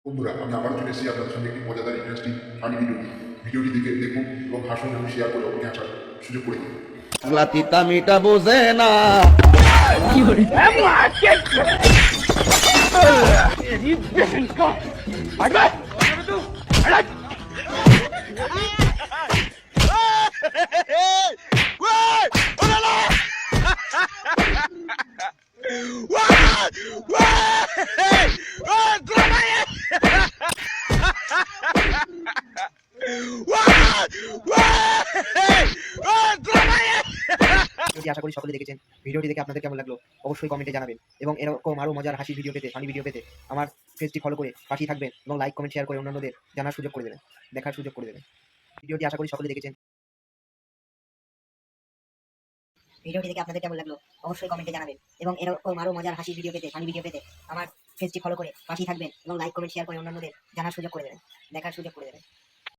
বন্ধুরা, আমি আবারও চলে এসেছি আপনাদের সামনে একটি মজাদার ইন্টারেস্টিং ফানি ভিডিও নিয়ে। ভিডিওটি দেখুন এবং হাসুন এবং শেয়ার করে অপরকে হাসার সুযোগ করে দিন। লাতিতা মিটা বোঝে না। ভিডিওটি আশা করি সকলে দেখেছেন। ভিডিওটি দেখে আপনাদের কেমন লাগলো অবশ্যই কমেন্টে জানাবেন এবং এরকম আরও মজার হাসির ভিডিও পেতে, ফানি ভিডিও পেতে আমার পেজটি ফলো করে পাশেই থাকবেন এবং লাইক কমেন্ট শেয়ার করে অন্যান্যদের জানার সুযোগ করে দেবেন, দেখার সুযোগ করে দেবেন। ভিডিওটি আশা করি সকলে দেখেছেন। ভিডিওটি দেখে আপনাদের কেমন লাগলো অবশ্যই কমেন্টে জানাবেন এবং এরকম আরও মজার হাসির ভিডিও পেতে, ফানি ভিডিও পেতে আমার পেজটি ফলো করে পাশেই থাকবেন এবং লাইক কমেন্ট শেয়ার করে অন্যান্যদের জানার সুযোগ করে দেবেন, দেখার সুযোগ করে দেবেন।